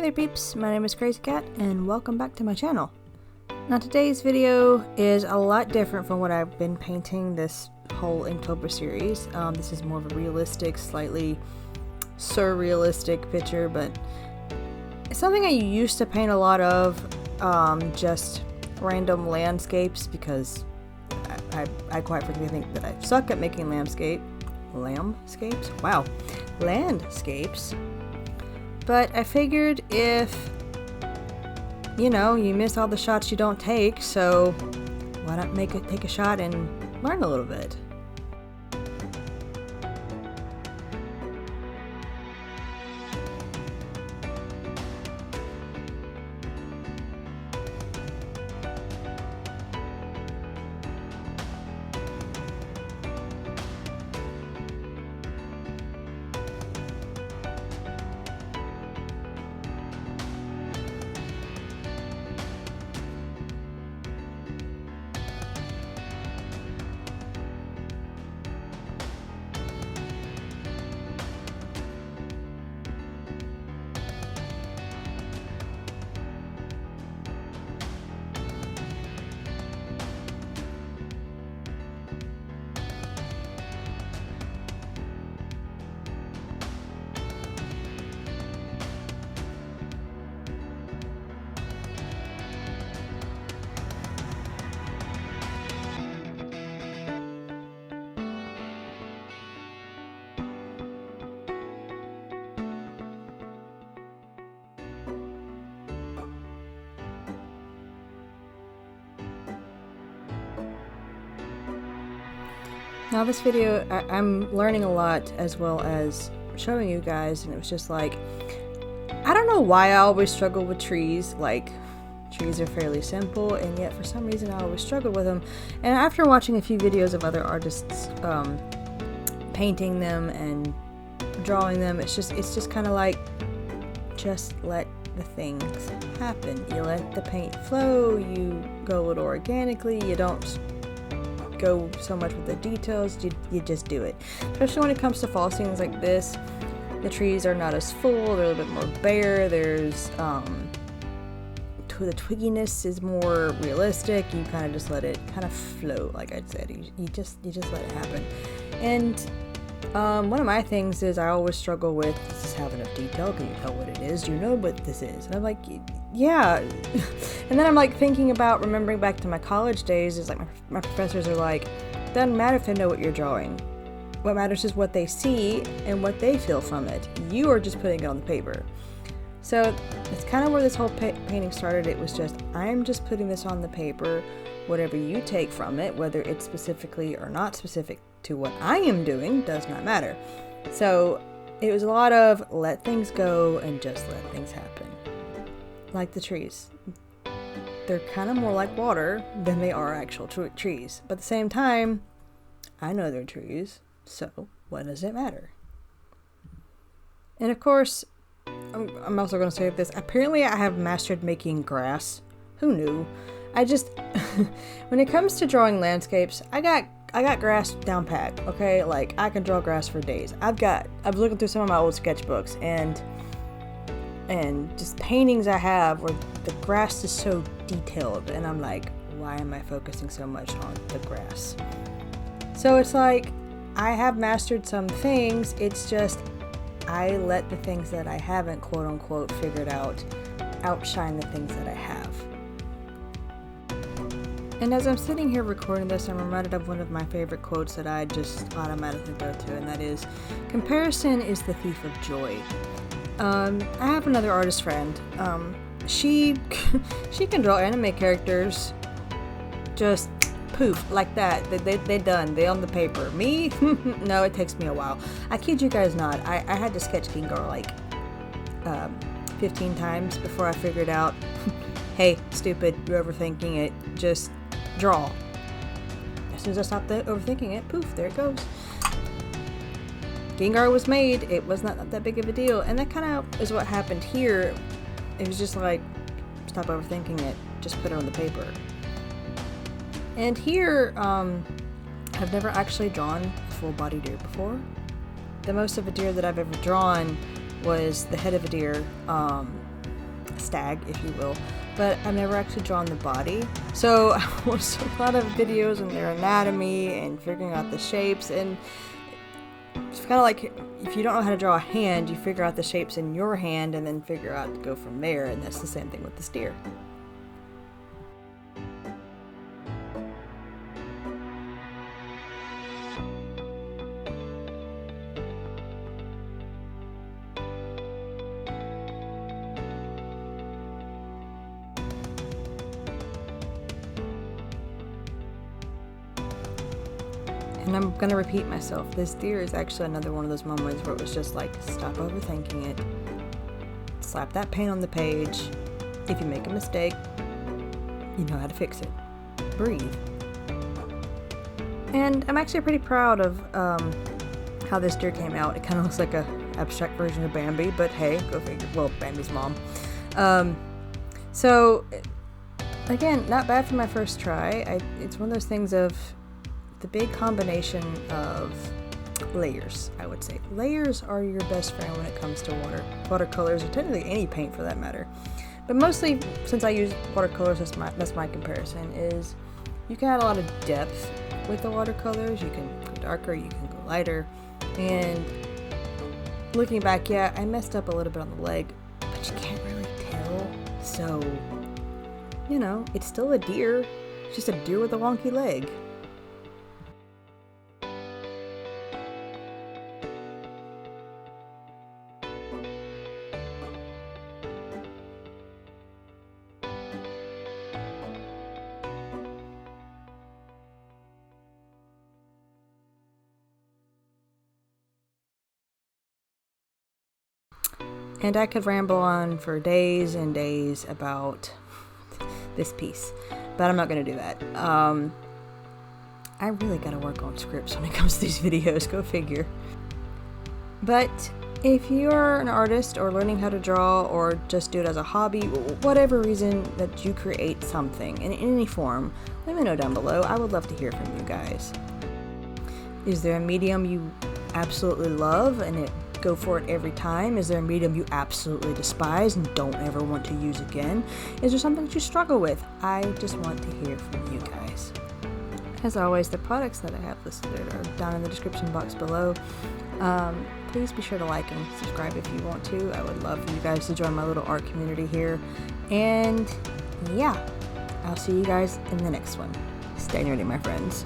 there peeps, my name is Crazy Cat and welcome back to my channel. Now today's video is a lot different from what I've been painting this whole Inktober series. This is more of a realistic, slightly surrealistic picture, but it's something I used to paint a lot of, just random landscapes, because I quite frankly think that I suck at making landscapes. But I figured if, you know, you miss all the shots you don't take, so why not take a shot and learn a little bit. Now this video, I'm learning a lot as well as showing you guys, and it was just like, I don't know why I always struggle with trees. Like, trees are fairly simple, and yet for some reason I always struggle with them. And after watching a few videos of other artists painting them and drawing them, it's just kind of like, just let the things happen. You let the paint flow, you go a little organically, you don't go so much with the details, you just do it. Especially when it comes to fall scenes like this, the trees are not as full, they're a little bit more bare, there's the twigginess is more realistic, you kind of just let it kind of flow, like I said, you just let it happen. And one of my things is I always struggle with, does this have enough detail? Can you tell what it is? Do you know what this is? And I'm like, yeah. And then I'm like thinking about remembering back to my college days, is like my professors are like, doesn't matter if they know what you're drawing. What matters is what they see and what they feel from it. You are just putting it on the paper. So it's kind of where this whole painting started. It was just, I'm just putting this on the paper. Whatever you take from it, whether it's specifically or not specific to what I am doing, does not matter. So it was a lot of let things go and just let things happen. Like the trees. They're kind of more like water than they are actual trees. But at the same time, I know they're trees, so what does it matter? And of course, I'm also going to say this. Apparently I have mastered making grass. Who knew? I just, when it comes to drawing landscapes, I got grass down pat, okay? Like, I can draw grass for days. I was looking through some of my old sketchbooks and just paintings I have where the grass is so detailed, and I'm like, why am I focusing so much on the grass? So it's like, I have mastered some things, it's just, I let the things that I haven't, quote unquote, figured out, outshine the things that I have. And as I'm sitting here recording this, I'm reminded of one of my favorite quotes that I just automatically go to, and that is, comparison is the thief of joy. I have another artist friend. She can draw anime characters just poof like that. They done. They on the paper. Me? No, it takes me a while. I kid you guys not. I had to sketch Gengar like 15 times before I figured out, hey, stupid, you're overthinking it. Just draw. As soon as I stopped overthinking it, poof, there it goes. Gengar was made. It was not that big of a deal, and that kind of is what happened here. It was just like, stop overthinking it, just put it on the paper. And here, I've never actually drawn a full-body deer before. The most of a deer that I've ever drawn was the head of a deer, stag, if you will, but I've never actually drawn the body. So I watched a lot of videos on their anatomy and figuring out the shapes, and it's kind of like if you don't know how to draw a hand, you figure out the shapes in your hand and then figure out to go from there, and that's the same thing with the steer. And I'm gonna repeat myself. This deer is actually another one of those moments where it was just like, stop overthinking it. Slap that paint on the page. If you make a mistake, you know how to fix it. Breathe. And I'm actually pretty proud of how this deer came out. It kind of looks like a abstract version of Bambi, but hey, go figure. Well, Bambi's mom. So, again, not bad for my first try. It's one of those things of the big combination of layers, I would say. Layers are your best friend when it comes to watercolors, or technically any paint for that matter. But mostly, since I use watercolors, that's my comparison, is you can add a lot of depth with the watercolors. You can go darker, you can go lighter. And looking back, yeah, I messed up a little bit on the leg, but you can't really tell. So, you know, it's still a deer. It's just a deer with a wonky leg. And I could ramble on for days and days about this piece, but I'm not going to do that. I really got to work on scripts when it comes to these videos, go figure. But if you're an artist or learning how to draw or just do it as a hobby, whatever reason that you create something in any form, let me know down below. I would love to hear from you guys. Is there a medium you absolutely love and go for it every time? Is there a medium you absolutely despise and don't ever want to use again? Is there something that you struggle with? I just want to hear from you guys. As always, the products that I have listed are down in the description box below. Please be sure to like and subscribe if you want to. I would love for you guys to join my little art community here. And yeah, I'll see you guys in the next one. Stay nerdy, my friends.